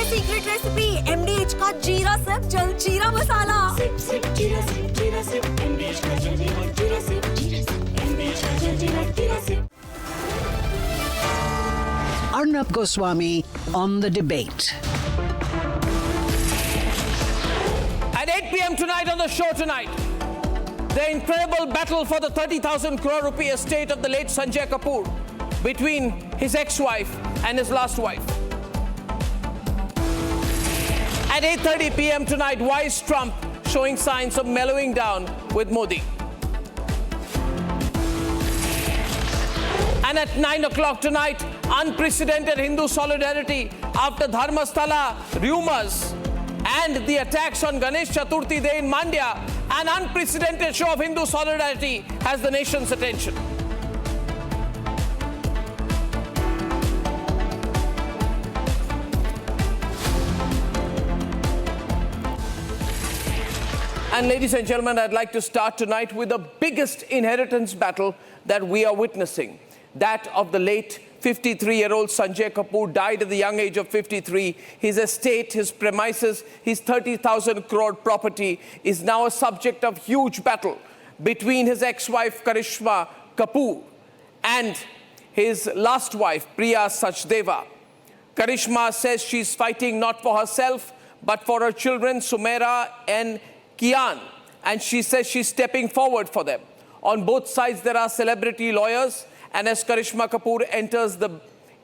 Secret recipe MDH का जीरा sip jaljeera masala. Sip sip जीरा सिप MDH का जलजीरा सिप MDH का jaljeera sip. Arnab Goswami on the debate. At 8 p.m. tonight on the show tonight, the incredible battle for the 30,000 crore rupee estate of the late Sunjay Kapur between his ex-wife and his last wife. At 8:30 p.m. tonight, why is Trump showing signs of mellowing down with Modi? And at 9 o'clock tonight, unprecedented Hindu solidarity after Dharmasthala rumors and the attacks on Ganesh Chaturthi Day in Mandya. An unprecedented show of Hindu solidarity has the nation's attention. And ladies and gentlemen, I'd like to start tonight with the biggest inheritance battle that we are witnessing. That of the late 53-year-old Sunjay Kapur, died at the young age of 53. His estate, his premises, his 30,000 crore property is now a subject of huge battle between his ex-wife Karisma Kapoor and his last wife Priya Sachdeva. Karisma says she's fighting not for herself but for her children Sumaira and Kian, and she says she's stepping forward for them. On both sides there are celebrity lawyers, and as Karisma Kapoor enters the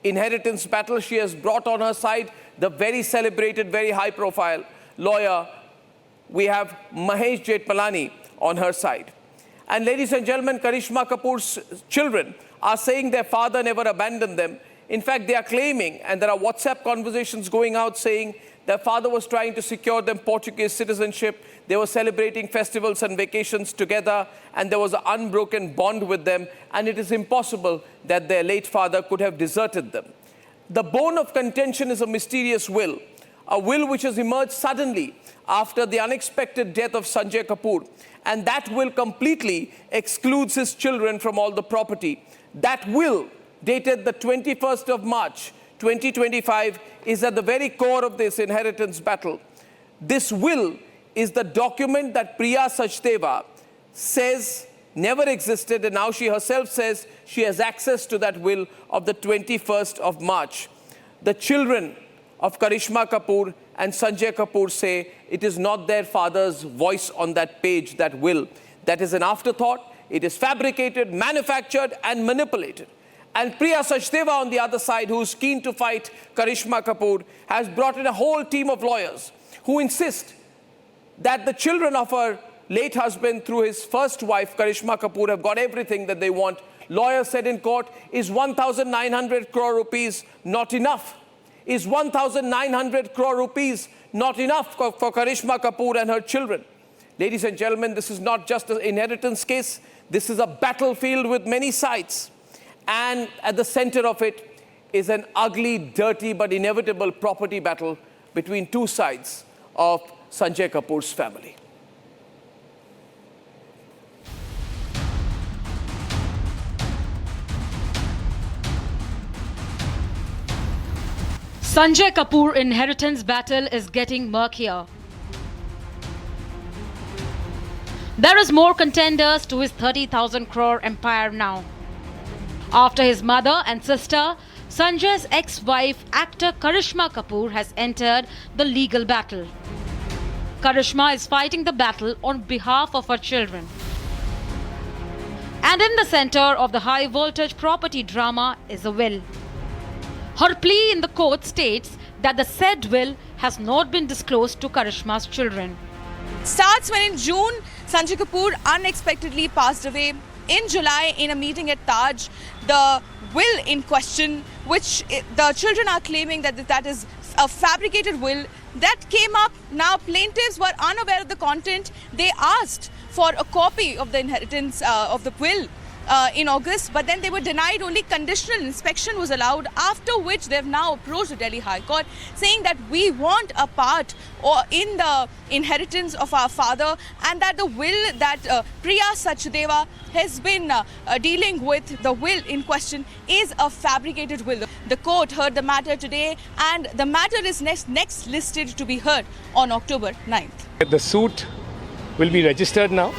inheritance battle, she has brought on her side the very celebrated, very high-profile lawyer. We have Mahesh Jetmalani on her side. And ladies and gentlemen, Karisma Kapoor's children are saying their father never abandoned them. In fact, they are claiming, and there are WhatsApp conversations going out saying their father was trying to secure them Portuguese citizenship. They were celebrating festivals and vacations together, and there was an unbroken bond with them, and it is impossible that their late father could have deserted them. The bone of contention is a mysterious will, a will which has emerged suddenly after the unexpected death of Sunjay Kapur, and that will completely excludes his children from all the property. That will, dated the 21st of March, 2025, is at the very core of this inheritance battle. This will is the document that Priya Sachdeva says never existed, and now she herself says she has access to that will of the 21st of March. The children of Karisma Kapoor and Sunjay Kapur say it is not their father's voice on that page, that will. That is an afterthought. It is fabricated, manufactured, and manipulated. And Priya Sachdeva on the other side, who is keen to fight Karisma Kapoor, has brought in a whole team of lawyers who insist that the children of her late husband through his first wife, Karisma Kapoor, have got everything that they want. Lawyers said in court, is 1,900 crore rupees not enough? Is 1,900 crore rupees not enough for Karisma Kapoor and her children? Ladies and gentlemen, this is not just an inheritance case. This is a battlefield with many sides. And at the center of it is an ugly, dirty, but inevitable property battle between two sides of Sunjay Kapoor's family. Sunjay Kapur inheritance battle is getting murkier. There is more contenders to his 30,000 crore empire now. After his mother and sister, Sanjay's ex-wife, actor Karisma Kapoor, has entered the legal battle. Karisma is fighting the battle on behalf of her children. And in the center of the high-voltage property drama is a will. Her plea in the court states that the said will has not been disclosed to Karisma's children. Starts when in June, Sunjay Kapur unexpectedly passed away. In July, in a meeting at Taj, the will in question, which the children are claiming that is a fabricated will, that came up. Now plaintiffs were unaware of the content. They asked for a copy of the inheritance of the will. in August, but then they were denied. Only conditional inspection was allowed, after which they've now approached the Delhi High Court saying that we want a part or in the inheritance of our father, and that the will that Priya Sachdeva has been dealing with, the will in question, is a fabricated will. The court heard the matter today, and the matter is next listed to be heard on October 9th. The suit will be registered now,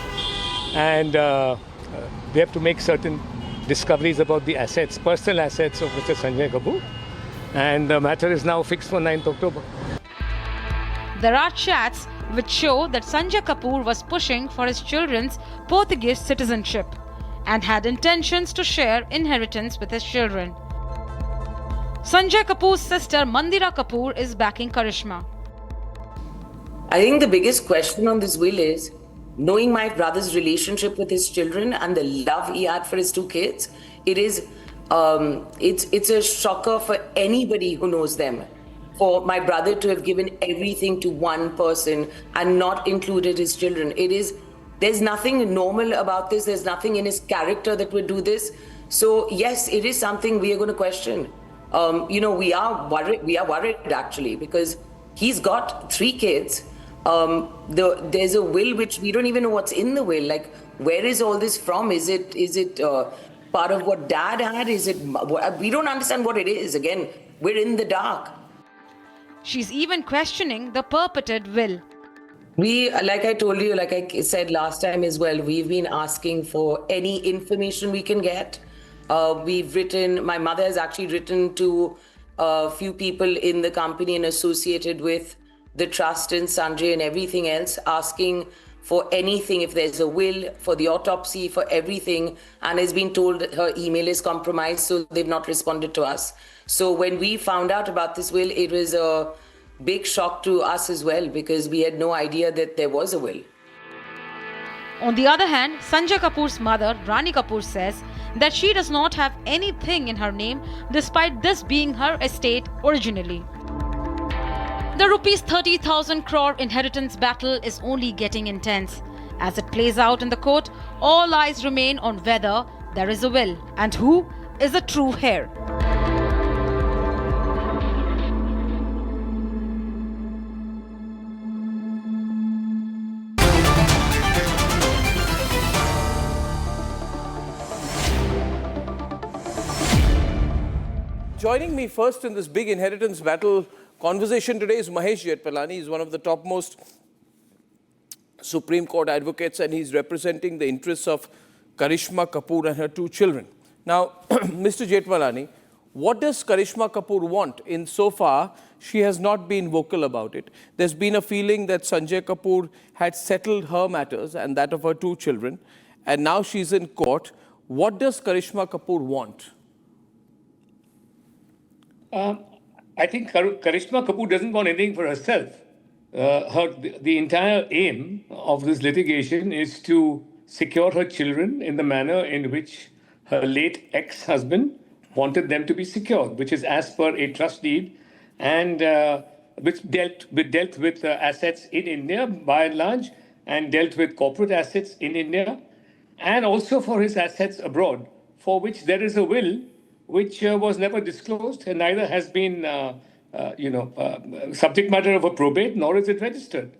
and they have to make certain discoveries about the assets, personal assets of Mr. Sunjay Kapur, and the matter is now fixed for 9th October. There are chats which show that Sunjay Kapur was pushing for his children's Portuguese citizenship and had intentions to share inheritance with his children. Sunjay Kapur's sister Mandira Kapoor is backing Karisma. I think the biggest question on this will is, knowing my brother's relationship with his children and the love he had for his two kids, it's a shocker for anybody who knows them. For my brother to have given everything to one person and not included his children. There's nothing normal about this. There's nothing in his character that would do this. So yes, it is something we are going to question. We are worried actually, because he's got 3 kids. There's a will which we don't even know what's in the will. Like, where is all this from? Is it part of what dad had? We don't understand what it is. Again, we're in the dark. She's even questioning the purported will. We, like I told you, like I said last time as well, we've been asking for any information we can get. My mother has actually written to a few people in the company and associated with the trust and Sanjay and everything else, asking for anything, if there's a will, for the autopsy, for everything, and has been told that her email is compromised, so they've not responded to us. So when we found out about this will, it was a big shock to us as well, because we had no idea that there was a will. On the other hand, Sanjay Kapur's mother, Rani Kapoor, says that she does not have anything in her name, despite this being her estate originally. The rupees 30,000 crore inheritance battle is only getting intense. As it plays out in the court, all eyes remain on whether there is a will and who is the true heir. Joining me first in this big inheritance battle conversation today is Mahesh Jetpalani. He's one of the topmost Supreme Court advocates, and he's representing the interests of Karisma Kapoor and her 2 children. Now, Mr. Jetpalani, what does Karisma Kapoor want? In so far, she has not been vocal about it. There's been a feeling that Sunjay Kapur had settled her matters and that of her 2 children, and now she's in court. What does Karisma Kapoor want? I think Karisma Kapoor doesn't want anything for herself. The entire aim of this litigation is to secure her children in the manner in which her late ex-husband wanted them to be secured, which is as per a trust deed, and which dealt with assets in India by and large, and dealt with corporate assets in India, and also for his assets abroad, for which there is a will which was never disclosed and neither has been subject matter of a probate, nor is it registered.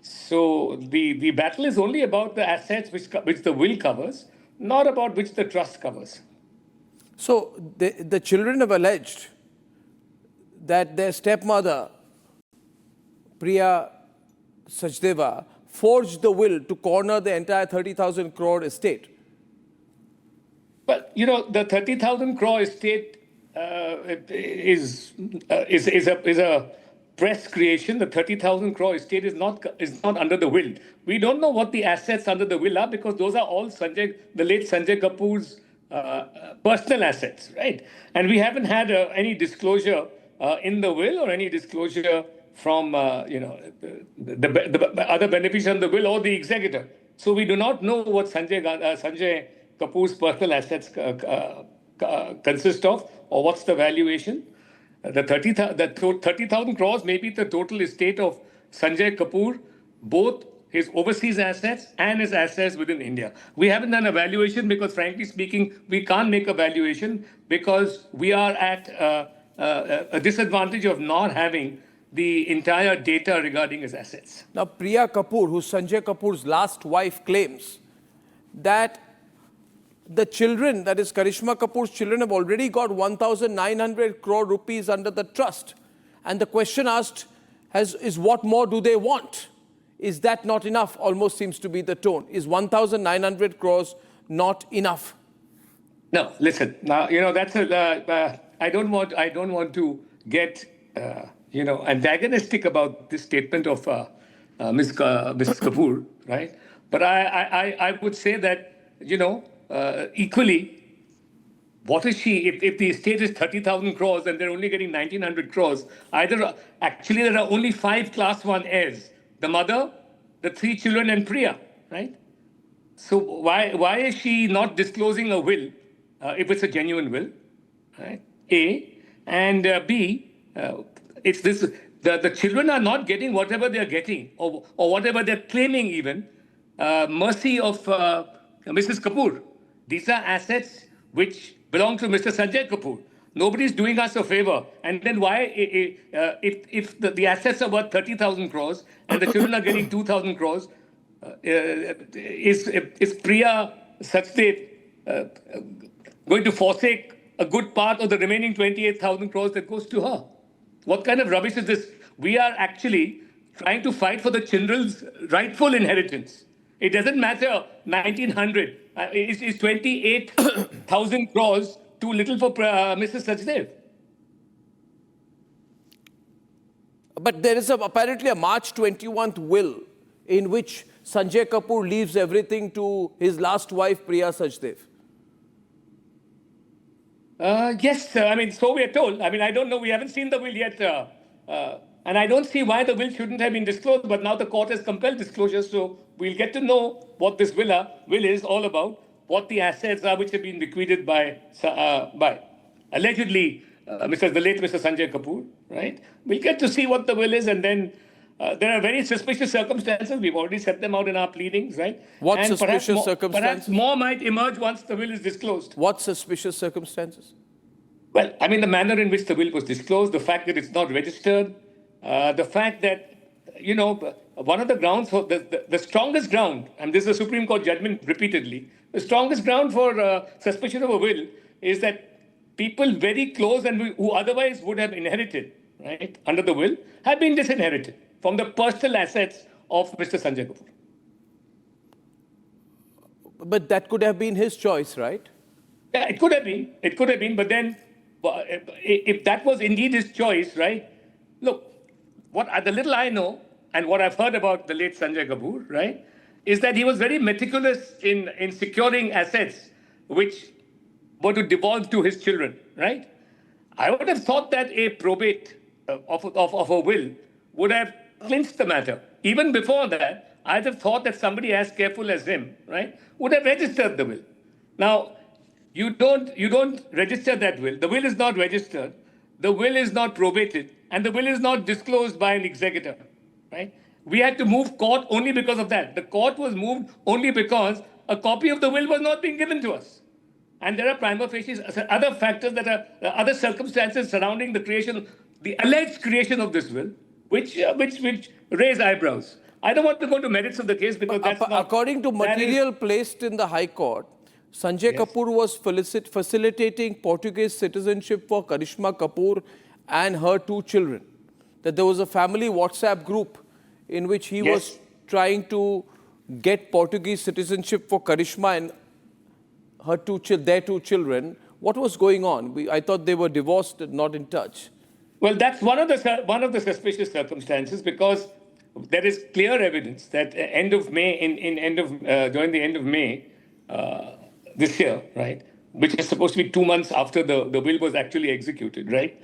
So the battle is only about the assets which the will covers, not about which the trust covers. So the children have alleged that their stepmother, Priya Sachdeva, forged the will to corner the entire 30,000 crore estate. But, the 30,000 crore estate is a press creation. The 30,000 crore estate is not under the will. We don't know what the assets under the will are, because those are all the late Sunjay Kapur's personal assets, right? And we haven't had any disclosure in the will or any disclosure from the other beneficiary of the will or the executor. So we do not know what Sunjay Kapur's personal assets consist of, or what's the valuation. The 30,000 crores may be the total estate of Sunjay Kapur, both his overseas assets and his assets within India. We haven't done a valuation because, frankly speaking, we can't make a valuation because we are at a disadvantage of not having the entire data regarding his assets. Now, Priya Kapoor, who's Sanjay Kapoor's last wife, claims that the children, that is Karisma Kapoor's children, have already got 1,900 crore rupees under the trust. And the question asked is what more do they want? Is that not enough? Almost seems to be the tone. Is 1,900 crores not enough? No, listen. Now, that's I don't want to get antagonistic about this statement of Mrs. Kapoor, right? But I would say that equally, what is she? If the estate is 30,000 crores and they're only getting 1,900 crores, actually there are only 5 class 1 heirs: the mother, the 3 children, and Priya, right? So why is she not disclosing a will if it's a genuine will, right? A, and B, it's this: the children are not getting whatever they're getting or whatever they're claiming even, mercy of Mrs. Kapoor. These are assets which belong to Mr. Sunjay Kapur. Nobody's doing us a favor. And then why, if the assets are worth 30,000 crores and the children are getting 2,000 crores, is Priya Sachdev going to forsake a good part of the remaining 28,000 crores that goes to her? What kind of rubbish is this? We are actually trying to fight for the children's rightful inheritance. It doesn't matter 1,900. Is 28,000 crores too little for Mrs. Sachdev? But there is apparently a March 21st will in which Sanjay Kapur leaves everything to his last wife, Priya Sachdev. Yes, so we are told. I don't know. We haven't seen the will yet. And I don't see why the will shouldn't have been disclosed. But now the court has compelled disclosure. So we'll get to know what this will is all about, what the assets are which have been bequeathed by allegedly the late Mr. Sanjay Kapur, right? We'll get to see what the will is, and then there are very suspicious circumstances. We've already set them out in our pleadings, right? What and suspicious circumstances? Perhaps more might emerge once the will is disclosed. What suspicious circumstances? Well, the manner in which the will was disclosed, the fact that it's not registered, the fact that, one of the grounds for the strongest ground, and this is a Supreme Court judgment repeatedly, the strongest ground for suspicion of a will is that people very close and who otherwise would have inherited, right, under the will, have been disinherited from the personal assets of Mr. Sanjay Kapur. But that could have been his choice, right? Yeah, it could have been. It could have been. But then, if that was indeed his choice, right? Look, the little I know and what I've heard about the late Sanjay Kapur, right, is that he was very meticulous in securing assets which were to devolve to his children, right? I would have thought that a probate of a will would have clinched the matter. Even before that, I'd have thought that somebody as careful as him, right, would have registered the will. Now, you don't register that will. The will is not registered. The will is not probated, and the will is not disclosed by an executor, right? We had to move court only because of that. The court was moved only because a copy of the will was not being given to us. And there are prima facie other factors that are other circumstances surrounding the alleged creation of this will, which raise eyebrows. I don't want to go into merits of the case because that's not... According to material placed in the High Court, Sanjay Kapur was facilitating Portuguese citizenship for Karisma Kapur and her 2 children. That there was a family WhatsApp group in which he was trying to get Portuguese citizenship for Karisma and her their 2 children. What was going on? I thought they were divorced and not in touch. Well, that's one of the suspicious circumstances, because there is clear evidence that during the end of May this year, right, which is supposed to be 2 months after the will was actually executed, right?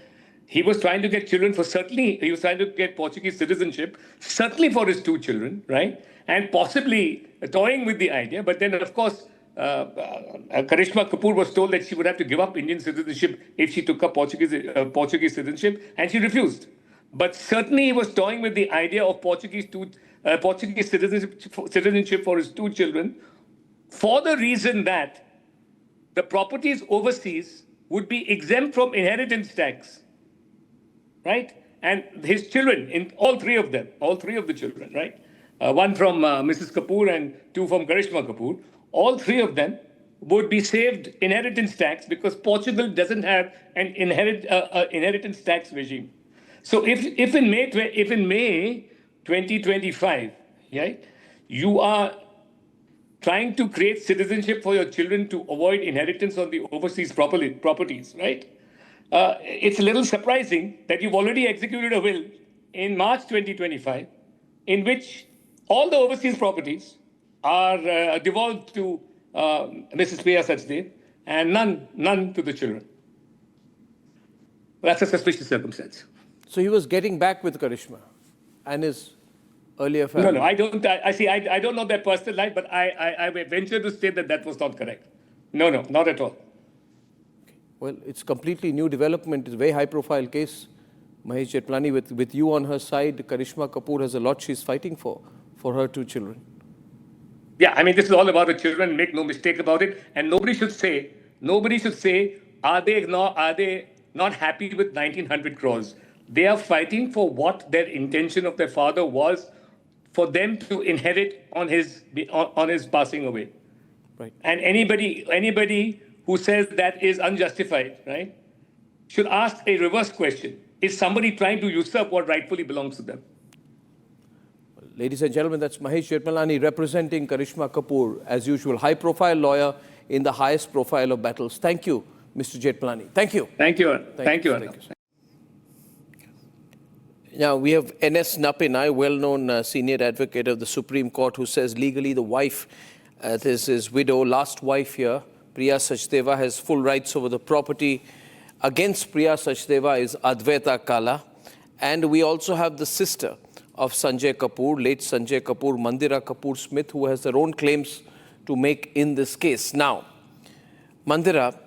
He was trying to get children he was trying to get Portuguese citizenship, certainly for his 2 children, right? And possibly toying with the idea. But then, of course, Karisma Kapur was told that she would have to give up Indian citizenship if she took up Portuguese citizenship, and she refused. But certainly he was toying with the idea of Portuguese Portuguese citizenship for his 2 children, for the reason that the properties overseas would be exempt from inheritance tax, right? And his children, in all three of the children, right? One from Mrs. Kapoor and 2 from Karisma Kapoor, all 3 of them would be saved inheritance tax because Portugal doesn't have an inheritance tax regime. So if in May 2025, right, you are trying to create citizenship for your children to avoid inheritance on the overseas properties, right? It's a little surprising that you've already executed a will in March 2025 in which all the overseas properties are devolved to Mrs. Priya Sachdev and none to the children. That's a suspicious circumstance. So he was getting back with Karisma and his earlier family. No, I don't. I don't know their personal life, but I venture to state that was not correct. No, not at all. Well, it's completely new development. It's a very high-profile case. Mahesh Jetmani, with you on her side, Karisma Kapoor has a lot she's fighting for her 2 children. Yeah, I mean, this is all about the children. Make no mistake about it. And nobody should say, are they not happy with 1,900 crores? They are fighting for what their intention of their father was, for them to inherit on his passing away. Right. And anybody who says that is unjustified, right, should ask a reverse question. Is somebody trying to usurp what rightfully belongs to them? Ladies and gentlemen, that's Mahesh Jetmani representing Karisma Kapoor, as usual, high-profile lawyer in the highest profile of battles. Thank you, Mr. Jetmani. Thank you. Thank you. Thank you. Now, we have N.S. Napinai, well-known senior advocate of the Supreme Court, who says legally the wife, his widow, last wife here, Priya Sachdeva, has full rights over the property. Against Priya Sachdeva is Advaita Kala. And we also have the sister of Sunjay Kapur, late Sunjay Kapur, Mandira Kapoor Smith, who has their own claims to make in this case. Now, Mandira,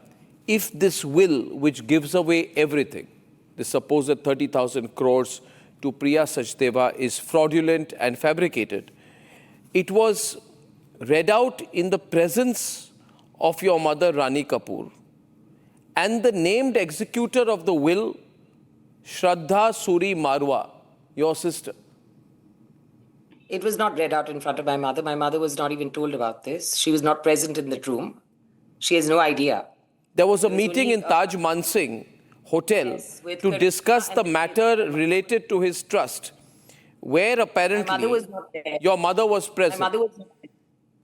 if this will, which gives away everything, the supposed 30,000 crores to Priya Sachdeva, is fraudulent and fabricated, it was read out in the presence of your mother, Rani Kapoor, and the named executor of the will, Shraddha Suri Marwa, your sister. It was not read out in front of my mother. My mother was not even told about this. She was not present in the room. She has no idea. There was a meeting in Taj Mansingh Hotel to discuss the matter related to his trust, where apparently my mother was not there. Your mother was present. My mother was not there.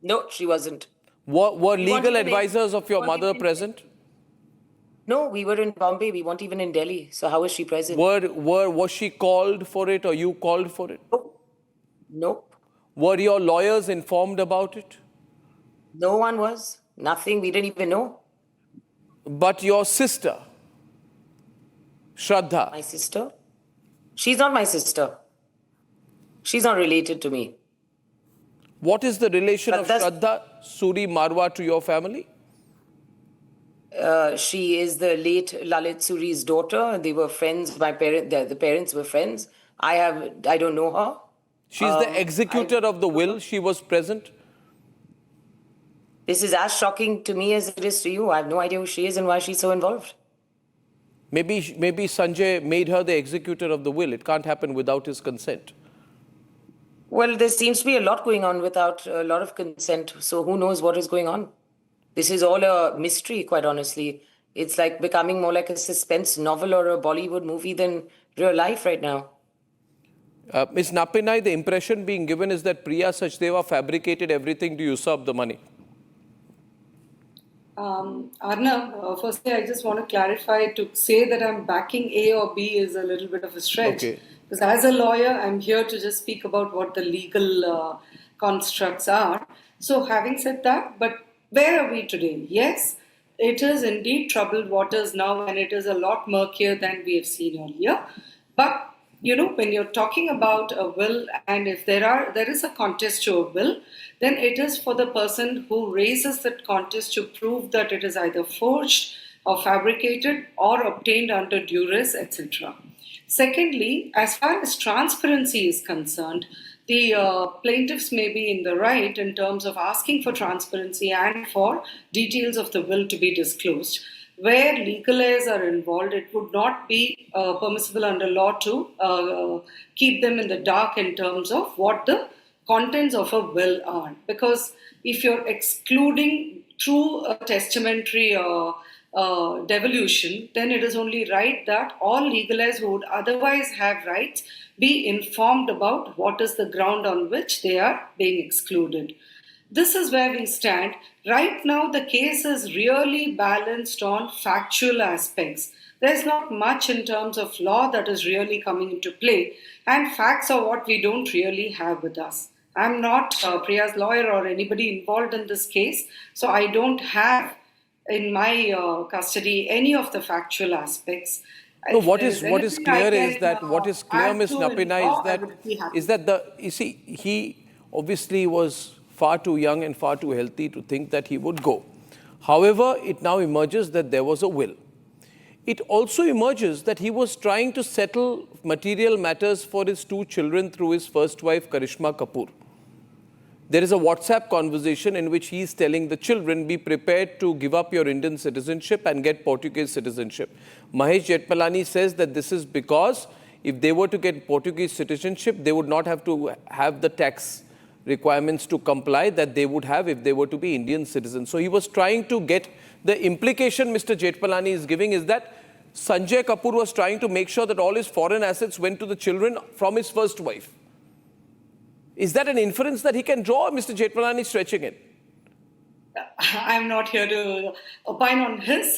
No, she wasn't. Were legal advisors of your mother present? No, we were in Bombay. We weren't even in Delhi. So how was she present? Was she called for it or you called for it? Nope. Were your lawyers informed about it? No one was. Nothing. We didn't even know. But your sister, Shraddha. My sister? She's not my sister. She's not related to me. What is the relation of Shraddha Suri Marwa to your family? She is the late Lalit Suri's daughter. They were friends. The parents were friends. I don't know her. She's the executor of the will. She was present. This is as shocking to me as it is to you. I have no idea who she is and why she's so involved. Maybe Sanjay made her the executor of the will. It can't happen without his consent. Well, there seems to be a lot going on without a lot of consent. So who knows what is going on? This is all a mystery, quite honestly. It's like becoming more like a suspense novel or a Bollywood movie than real life right now. Ms. Napinai, the impression being given is that Priya Sachdeva fabricated everything to usurp the money. Arnab, firstly, I just want to clarify, to say that I'm backing A or B is a little bit of a stretch. Okay. Because as a lawyer, I'm here to just speak about what the legal constructs are. So having said that, but where are we today? Yes, it is indeed troubled waters now, and it is a lot murkier than we have seen earlier. But you know, when you're talking about a will, and if there is a contest to a will, then it is for the person who raises that contest to prove that it is either forged or fabricated or obtained under duress, etc. Secondly, as far as transparency is concerned, the plaintiffs may be in the right in terms of asking for transparency and for details of the will to be disclosed. Where legal heirs are involved, it would not be permissible under law to keep them in the dark in terms of what the contents of a will are. Because if you're excluding through a testamentary devolution, then it is only right that all legal heirs who would otherwise have rights be informed about what is the ground on which they are being excluded. This is where we stand. Right now, the case is really balanced on factual aspects. There's not much in terms of law that is really coming into play, and facts are what we don't really have with us. I'm not Priya's lawyer or anybody involved in this case, so I don't have in my custody any of the factual aspects. No, what is clear is that Ms. Napina is that he obviously was far too young and far too healthy to think that he would go. However, it now emerges that there was a will. It also emerges that he was trying to settle material matters for his two children through his first wife, Karisma Kapoor. There is a WhatsApp conversation in which he is telling the children, be prepared to give up your Indian citizenship and get Portuguese citizenship. Mahesh Jetpalani says that this is because if they were to get Portuguese citizenship, they would not have to have the tax requirements to comply that they would have if they were to be Indian citizens. So he was trying to get, the implication Mr. Jetpalani is giving is that Sunjay Kapur was trying to make sure that all his foreign assets went to the children from his first wife. Is that an inference that he can draw, Mr. Jetpalani stretching it? I'm not here to opine on his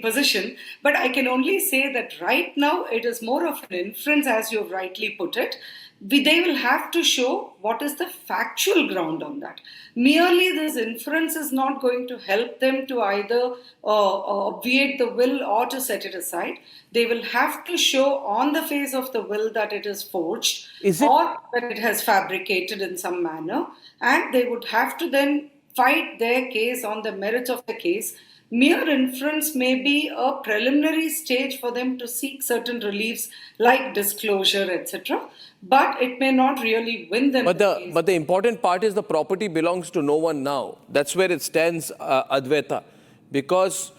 position, but I can only say that right now it is more of an inference, as you have rightly put it. They will have to show what is the factual ground on that. Merely this inference is not going to help them to either obviate the will or to set it aside. They will have to show on the face of the will that it is forged or that it has fabricated in some manner, and they would have to then fight their case on the merits of the case. Mere inference may be a preliminary stage for them to seek certain reliefs like disclosure, etc. But it may not really win them. But the important part is the property belongs to no one now. That's where it stands, Advaita. Because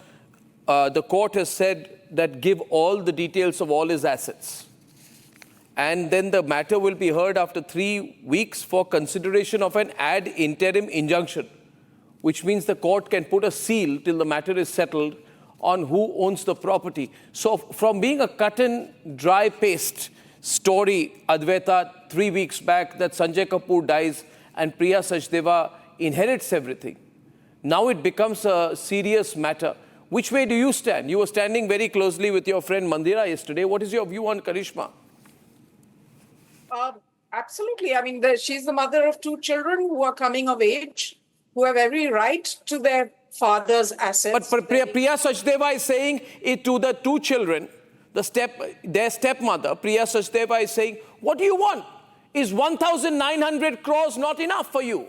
the court has said that give all the details of all his assets. And then the matter will be heard after 3 weeks for consideration of an ad interim injunction, which means the court can put a seal till the matter is settled on who owns the property. So from being a cut and dry paste story, Advaita, 3 weeks back, that Sunjay Kapur dies and Priya Sachdeva inherits everything. Now it becomes a serious matter. Which way do you stand? You were standing very closely with your friend Mandira yesterday. What is your view on Karisma? Absolutely. I mean, she's the mother of two children who are coming of age, who have every right to their father's assets. But Priya Sachdeva is saying it to the two children, their stepmother, Priya Sachdeva is saying, what do you want? Is 1,900 crores not enough for you?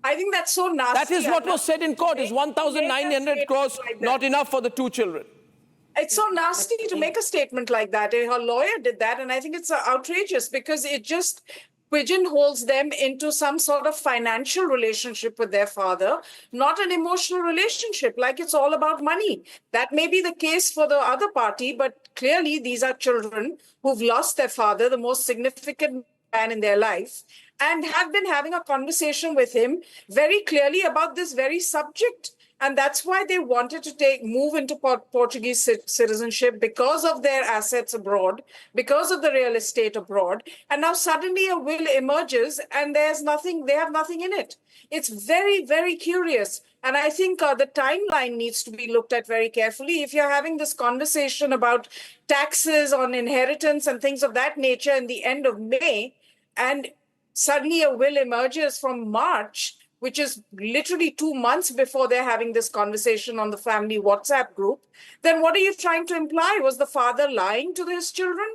I think that's so nasty. That is what was said in court. Is 1,900 crores not enough for the two children? It's so nasty to make a statement like that. Her lawyer did that, and I think it's outrageous because it just pigeonholes them into some sort of financial relationship with their father, not an emotional relationship, like it's all about money. That may be the case for the other party, but clearly these are children who've lost their father, the most significant man in their life, and have been having a conversation with him very clearly about this very subject. And that's why they wanted to move into Portuguese citizenship, because of their assets abroad, because of the real estate abroad. And now suddenly a will emerges and they have nothing in it. It's very, very curious. And I think the timeline needs to be looked at very carefully. If you're having this conversation about taxes on inheritance and things of that nature in the end of May, and suddenly a will emerges from March, which is literally 2 months before they're having this conversation on the family WhatsApp group, then what are you trying to imply? Was the father lying to his children,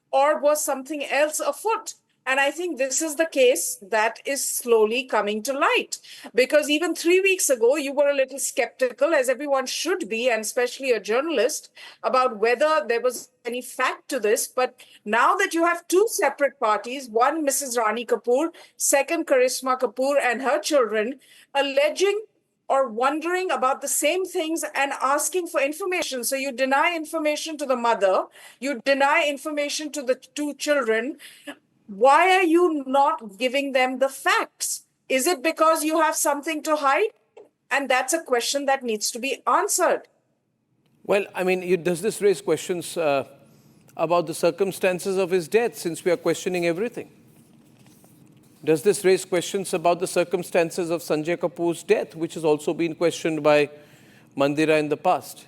or was something else afoot? And I think this is the case that is slowly coming to light. Because even 3 weeks ago, you were a little skeptical, as everyone should be, and especially a journalist, about whether there was any fact to this. But now that you have two separate parties, one Mrs. Rani Kapoor, second Karisma Kapoor and her children, alleging or wondering about the same things and asking for information. So you deny information to the mother, you deny information to the two children. Why are you not giving them the facts? Is it because you have something to hide? And that's a question that needs to be answered. Well, I mean, does this raise questions about the circumstances of his death, since we are questioning everything? Does this raise questions about the circumstances of Sunjay Kapoor's death, which has also been questioned by Mandira in the past?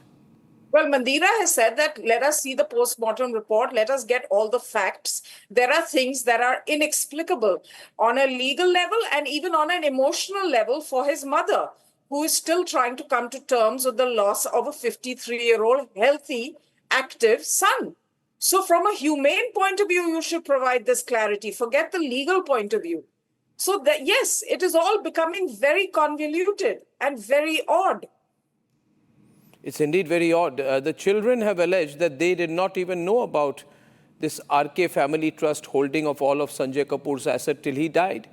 Well, Mandira has said that let us see the post-mortem report, let us get all the facts. There are things that are inexplicable on a legal level and even on an emotional level for his mother, who is still trying to come to terms with the loss of a 53-year-old healthy, active son. So from a humane point of view, you should provide this clarity. Forget the legal point of view. So that, yes, it is all becoming very convoluted and very odd. It's indeed very odd. The children have alleged that they did not even know about this RK Family Trust holding of all of Sunjay Kapoor's asset till he died.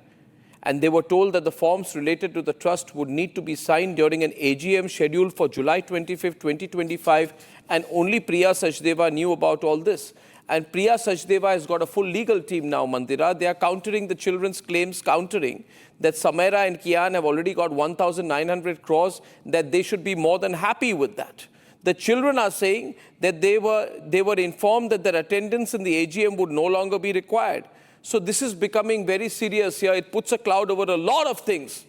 And they were told that the forms related to the trust would need to be signed during an AGM scheduled for July 25th, 2025. And only Priya Sachdeva knew about all this. And Priya Sachdeva has got a full legal team now, Mandira. They are countering the children's claims, countering that Samaira and Kian have already got 1,900 crores, that they should be more than happy with that. The children are saying that they were informed that their attendance in the AGM would no longer be required. So this is becoming very serious here. It puts a cloud over a lot of things.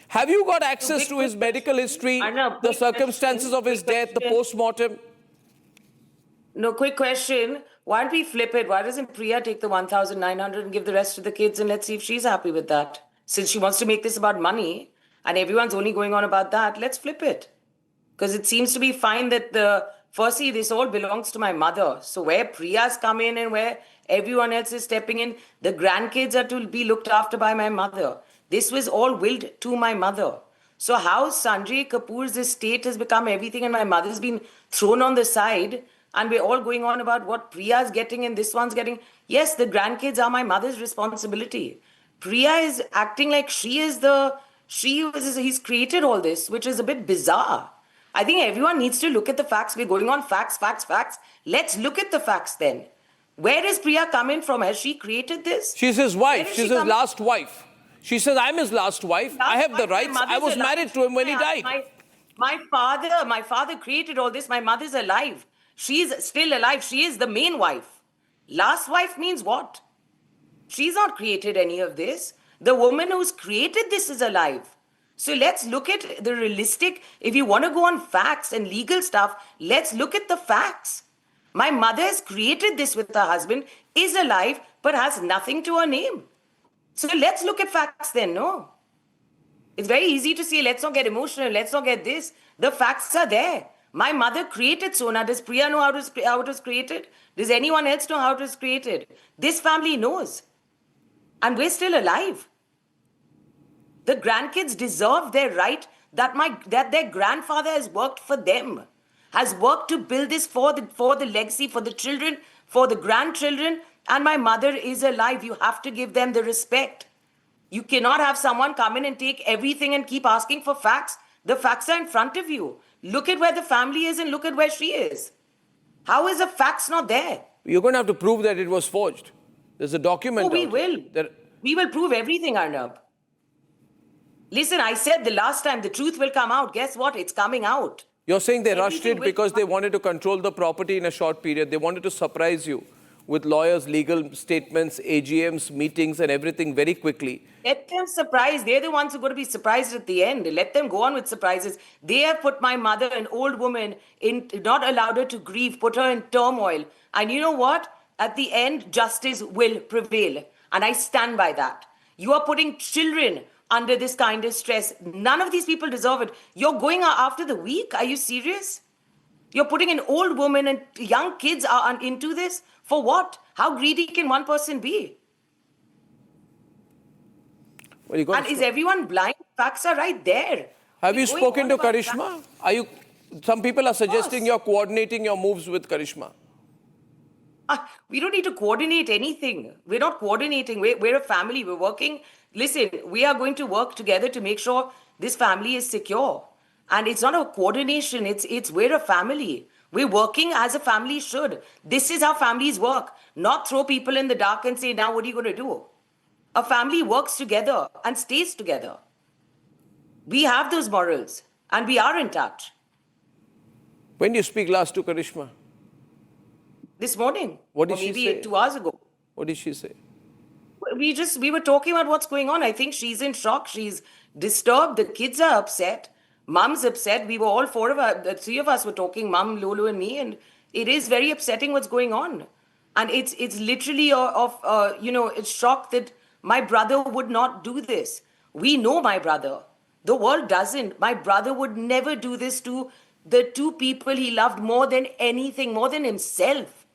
Have you got access to his medical history, the circumstances of his death, the post-mortem? No, quick question. Why don't we flip it? Why doesn't Priya take the 1,900 and give the rest to the kids, and let's see if she's happy with that? Since she wants to make this about money and everyone's only going on about that, let's flip it. Because it seems to be fine that firstly, this all belongs to my mother. So where Priya's come in and where everyone else is stepping in, the grandkids are to be looked after by my mother. This was all willed to my mother. So how Sanjay Kapoor's estate has become everything and my mother's been thrown on the side, and we're all going on about what Priya's getting and this one's getting. Yes, the grandkids are my mother's responsibility. Priya is acting like he's created all this, which is a bit bizarre. I think everyone needs to look at the facts. We're going on facts. Let's look at the facts then. Where is Priya coming from? Has she created this? She's his wife. She's his last wife. She says, I'm his last wife. I have the rights. I was married to him when he died. My father created all this. My mother's alive. She's still alive. She is the main wife. Last wife means what? She's not created any of this. The woman who's created this is alive. So let's look at the realistic. If you want to go on facts and legal stuff, let's look at the facts. My mother has created this with her husband, is alive, but has nothing to her name. So let's look at facts then, no? It's very easy to say, let's not get emotional, let's not get this. The facts are there. My mother created Sona. Does Priya know how it was created? Does anyone else know how it was created? This family knows. And we're still alive. The grandkids deserve their right that their grandfather has worked for them, has worked to build this for the legacy, for the children, for the grandchildren. And my mother is alive. You have to give them the respect. You cannot have someone come in and take everything and keep asking for facts. The facts are in front of you. Look at where the family is and look at where she is. How is the facts not there? You're going to have to prove that it was forged. There's a document. Oh, we will. We will prove everything, Arnab. Listen, I said the last time the truth will come out. Guess what? It's coming out. You're saying they rushed it because they wanted to control the property in a short period. They wanted to surprise you with lawyers, legal statements, AGMs, meetings, and everything very quickly. Let them surprise. They're the ones who are going to be surprised at the end. Let them go on with surprises. They have put my mother, an old woman, not allowed her to grieve, put her in turmoil. And you know what? At the end, justice will prevail. And I stand by that. You are putting children under this kind of stress. None of these people deserve it. You're going after the weak? Are you serious? You're putting an old woman and young kids into this? For what? How greedy can one person be? Well, you got And is everyone blind? Facts are right there. Have We're you going spoken on to about Karisma? facts. Are you? Some people are suggesting course. you're coordinating your moves with Karisma. We don't need to coordinate anything. We're not coordinating. We're a family. We're working. Listen, we are going to work together to make sure this family is secure. And it's not a coordination. It's we're a family. We're working as a family should. This is how families work. Not throw people in the dark and say, now what are you going to do? A family works together and stays together. We have those morals and we are in touch. When did you speak last to Karisma? This morning. What did or she maybe say? 2 hours ago. What did she say? We were talking about what's going on. I think she's in shock. She's disturbed. The kids are upset. Mom's upset. We were all the three of us were talking, Mom, Lulu and me. And it is very upsetting what's going on. And it's literally it's shock that my brother would not do this. We know my brother. The world doesn't. My brother would never do this to the two people he loved more than anything, more than himself.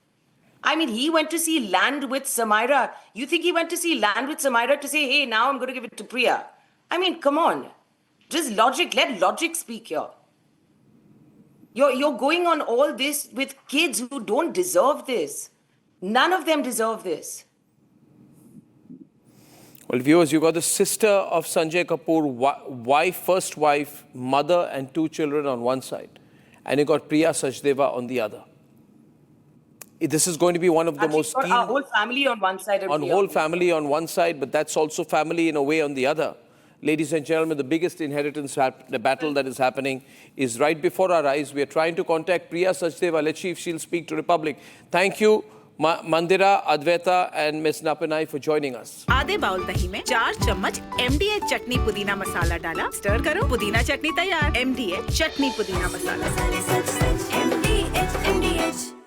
I mean, he went to see Land with Samira. You think he went to see Land with Samira to say, hey, now I'm going to give it to Priya? I mean, come on. Just logic. Let logic speak here. You're going on all this with kids who don't deserve this. None of them deserve this. Well, viewers, you got the sister of Sunjay Kapur, first wife, mother and 2 children on one side. And you got Priya Sachdeva on the other. This is going to be one of the most key... Our whole family on one side. Whole family on one side, but that's also family in a way on the other. Ladies and gentlemen, the biggest inheritance battle that is happening is right before our eyes. We are trying to contact Priya Sachdeva. Let's see if she'll speak to Republic. Thank you, Mandira, Advaita and Ms. Napanai for joining us. आधे bowl दही में 4 चम्मच MDH चटनी पुदीना मसाला डाला, stir करो, पुदीना चटनी तैयार। MDH चटनी पुदीना मसाला।